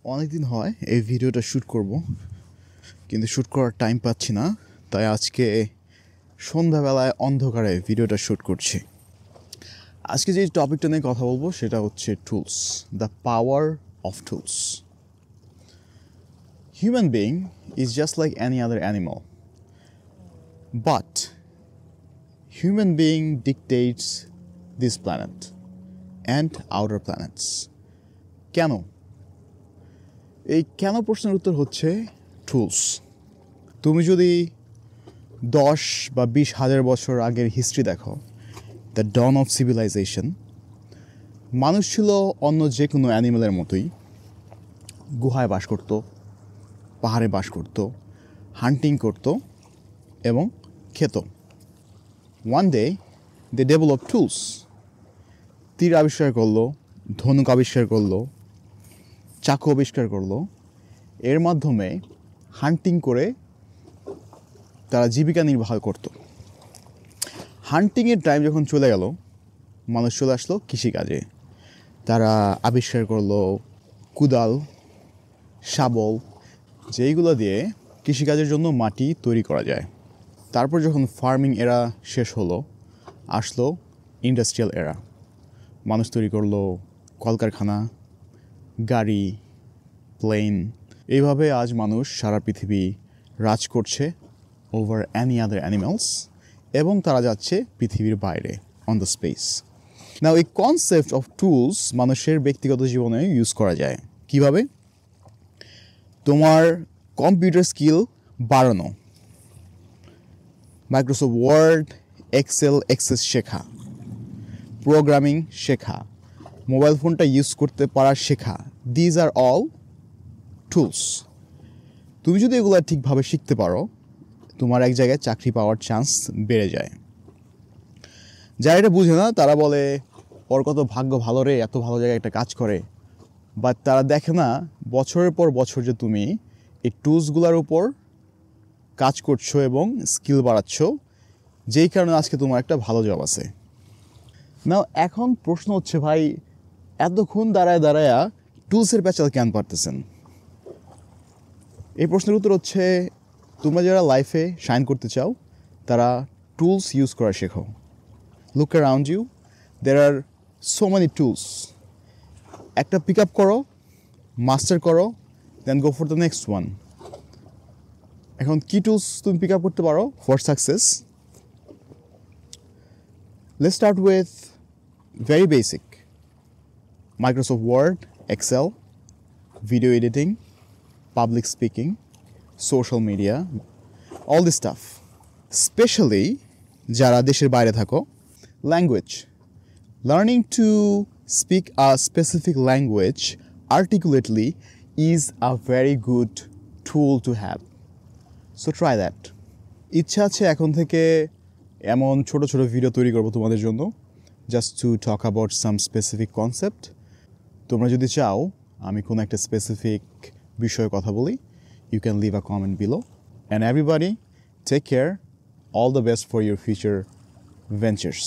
অনেকদিন হয় এই ভিডিওটা শ্যুট করব, কিন্তু শ্যুট করার টাইম পাচ্ছি না, তাই আজকে সন্ধ্যাবেলায় অন্ধকারে ভিডিওটা শ্যুট করছি। আজকে যে টপিকটা নিয়ে কথা বলবো সেটা হচ্ছে tools, the power of tools. Human being is just like any other animal, but human being dictates this planet and outer planets. কেন? এই কেন প্রশ্নের উত্তর হচ্ছে টুলস। তুমি যদি 10 বা 20,000 বছর আগের হিস্ট্রি দেখো, দ্য ডন অফ সিভিলাইজেশন, মানুষ ছিল অন্য যে কোনো অ্যানিমেলের মতোই। গুহায় বাস করত, পাহাড়ে বাস করত, হান্টিং করত এবং খেত। One day they develop tools. তীর আবিষ্কার করলো, ধনুক আবিষ্কার করলো, চাকু আবিষ্কার করলো। এর মাধ্যমে হান্টিং করে তারা জীবিকা নির্বাহ করত। হান্টিংয়ের টাইম যখন চলে গেল, মানুষ চলে আসলো কৃষিকাজে। তারা আবিষ্কার করলো কুদাল, শাবল, যেইগুলো দিয়ে কৃষিকাজের জন্য মাটি তৈরি করা যায়। তারপর যখন ফার্মিং এরা শেষ হলো, আসলো ইন্ডাস্ট্রিয়াল এরা। মানুষ তৈরি করলো কলকারখানা, গাড়ি, প্লেন। এইভাবে আজ মানুষ সারা পৃথিবী রাজ করছে ওভার অ্যানি আদার অ্যানিমালস, এবং তারা যাচ্ছে পৃথিবীর বাইরে অন দ্য স্পেস। নাও এই কনসেপ্ট অফ টুলস মানুষের ব্যক্তিগত জীবনে ইউজ করা যায় কিভাবে? তোমার কম্পিউটার স্কিল বাড়ানো, মাইক্রোসফট ওয়ার্ড, এক্সেল, এক্সেস শেখা, প্রোগ্রামিং শেখা, মোবাইল ফোনটা ইউজ করতে পারা শেখা। These are all tools. তুমি যদি এগুলো ঠিকভাবে শিখতে পারো, তোমার এক জায়গায় চাকরি পাওয়ার চান্স বেড়ে যায়। যারা এটা বুঝে না তারা বলে ওর কত ভাগ্য ভালো রে, এত ভালো জায়গায় একটা কাজ করে। বাট তারা দেখে না বছরের পর বছর যে তুমি এই টুলসগুলোর উপর কাজ করছো এবং স্কিল বাড়াচ্ছ, যেই কারণে আজকে তোমার একটা ভালো জব আছে। না, এখন প্রশ্ন হচ্ছে ভাই, এতক্ষণ দাঁড়ায় দাঁড়ায় টুলসের প্যাচাল কেন পারতেছেন? এই প্রশ্নের উত্তর হচ্ছে, তোমরা যারা লাইফে শাইন করতে চাও তারা টুলস ইউজ করা শেখো। Look around you, there are so many tools. একটা পিক আপ করো, মাস্টার করো, then go for the next one. এখন কি টুলস তুমি পিক আপ করতে পারো for success? Let's start with very basic. Microsoft Word, Excel, video editing, public speaking, social media, all this stuff. Especially যারা দেশের বাইরে থাকো, language. Learning to speak a specific language articulately is a very good tool to have. So try that. ইচ্ছা আছে এখন থেকে এমন ছোট ছোট ভিডিও তৈরি করবো তোমাদের জন্য, just to talk about some specific concept. তোমরা যদি চাও আমি কোনো একটা স্পেসিফিক বিষয়ে কথা বলি, you can leave a comment below. And everybody, take care. All the best for your future ventures.